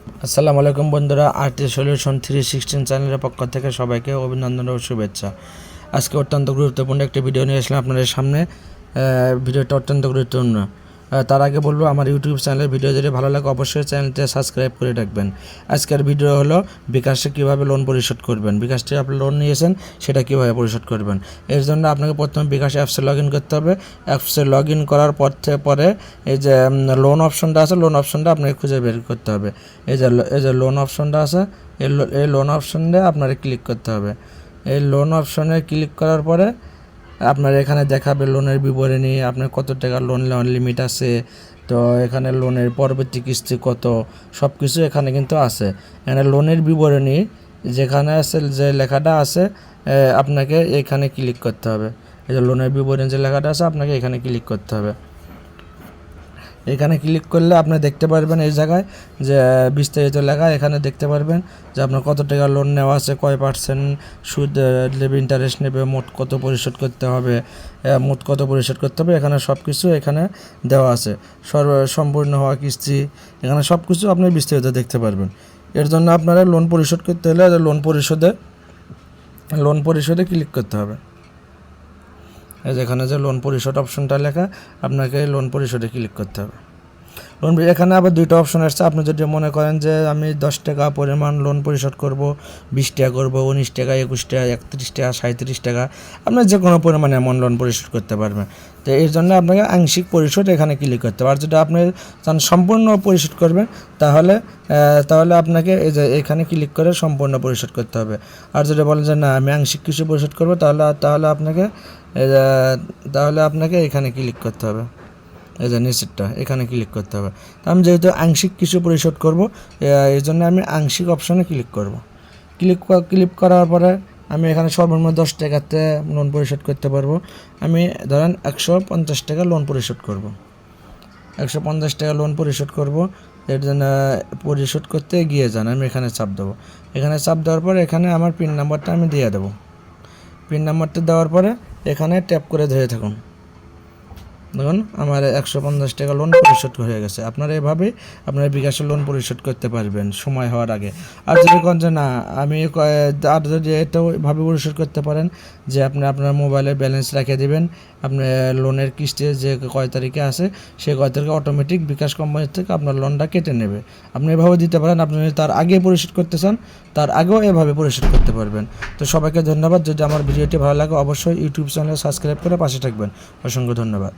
আসসালামু আলাইকুম বন্ধুরা, আরটি সলিউশন 316 চ্যানেলের পক্ষ থেকে সবাইকে অভিনন্দন ও শুভেচ্ছা। আজকে অত্যন্ত গুরুত্বপূর্ণ একটি ভিডিও নিয়ে আসলাম আপনাদের সামনে। ভিডিওটা অত্যন্ত গুরুত্বপূর্ণ। তার আগে বলবো, আমার ইউটিউব চ্যানেলের ভিডিও যদি ভালো লাগে অবশ্যই চ্যানেলটি সাবস্ক্রাইব করে রাখবেন। আজকের ভিডিও হলো বিকাশে কীভাবে লোন পরিশোধ করবেন, বিকাশটি আপনি লোন নিয়েছেন সেটা কীভাবে পরিশোধ করবেন। এর জন্য আপনাকে প্রথমে বিকাশ অ্যাপসে লগ ইন করতে হবে। অ্যাপসে লগ ইন করার পরে এই যে লোন অপশনটা আছে, লোন অপশনটা আপনাকে খুঁজে বের করতে হবে। এই যে লোন অপশনটা আছে, এই লোন অপশনে আপনাকে ক্লিক করতে হবে। এই লোন অপশনে ক্লিক করার পরে আপনার এখানে দেখাবে লোনের বিবরণী, আপনার কত টাকা লোন নেওয়ার লিমিট আছে, তো এখানে লোনের পরবর্তী কিস্তি কত, সব কিছু এখানে কিন্তু আছে। এখানে লোনের বিবরণী যেখানে আছে, যে লেখাটা আছে আপনাকে এখানে ক্লিক করতে হবে। এই যে লোনের বিবরণী যে লেখাটা আছে আপনাকে এখানে ক্লিক করতে হবে। এখানে ক্লিক করলে আপনি দেখতে পারবেন এই জায়গায় যে বিস্তারিত লেখা, এখানে দেখতে পারবেন যে আপনার কত টাকা লোন নেওয়া আছে, কয় পার্সেন্ট সুদ নেবে, ইন্টারেস্ট নেবে, মোট কত পরিশোধ করতে হবে, এখানে সব কিছু এখানে দেওয়া আছে। সম্পূর্ণ হওয়া কিস্তি, এখানে সব কিছু আপনি বিস্তারিত দেখতে পারবেন। এর জন্য আপনারা লোন পরিশোধ করতে হলে লোন পরিশোধে ক্লিক করতে হবে। যেখানে যে লোন পরিশোধ অপশনটা লেখা, আপনাকে লোন পরিশোধে ক্লিক করতে হবে। এখানে আবার দুইটা অপশন আসছে। আপনি যদি মনে করেন যে আমি 10 টাকা পরিমাণ লোন পরিশোধ করব, 20 টাকা করবো, 19 টাকা, 21 টাকা, 31 টাকা, 37 টাকা, আপনার যে কোনো পরিমাণে এমন লোন পরিশোধ করতে পারবেন। তো এর জন্য আপনাকে আংশিক পরিশোধ এখানে ক্লিক করতে হবে। আর যদি আপনি চান সম্পূর্ণ পরিশোধ করবেন তাহলে আপনাকে এই যে এখানে ক্লিক করে সম্পূর্ণ পরিশোধ করতে হবে। আর যদি বলেন যে না আমি আংশিক কিছু পরিশোধ করবো, তাহলে আপনাকে এখানে ক্লিক করতে হবে। এই যে নিচেরটা এখানে ক্লিক করতে হবে। আমি যেহেতু আংশিক কিছু পরিশোধ করব, এই জন্য আমি আংশিক অপশানে ক্লিক করব। ক্লিক করার পরে আমি এখানে সর্বনিম্ন 10 টাকাতে লোন পরিশোধ করতে পারবো। আমি ধরেন 150 টাকা লোন পরিশোধ করব। 150 টাকা লোন পরিশোধ করব। এর জন্য পরিশোধ করতে এগিয়ে যান, আমি এখানে চাপ দেবো। এখানে চাপ দেওয়ার পরে এখানে আমার পিন নাম্বারটা আমি দিয়ে দেবো। পিন নাম্বারটা দেওয়ার পরে এখানে ট্যাপ করে ধরে থাকুন। দেখুন আমার 150 টাকা লোন পরিশোধ হয়ে গেছে। আপনারা এভাবে আপনারা বিকাশের লোন পরিশোধ করতে পারবেন সময় হওয়ার আগে। আর যদি কোন যে না আর যদি এটাও ভাবে পরিশোধ করতে পারেন যে আপনি আপনার মোবাইলে ব্যালেন্স রেখে দিবেন, আপনার লোনের কিস্তি যে কয় তারিখে আছে সেই কয় তারিখে অটোমেটিক বিকাশ কোম্পানি থেকে আপনার লোনটা কেটে নেবে। আপনি এভাবে দিতে পারেন। আপনি যদি তার আগে পরিশোধ করতে চান তার আগেও এভাবে পরিশোধ করতে পারবেন। তো সবাইকে ধন্যবাদ। যদি আমার ভিডিওটি ভালো লাগে অবশ্যই ইউটিউব চ্যানেল সাবস্ক্রাইব করে পাশে থাকবেন। অসংখ্য ধন্যবাদ।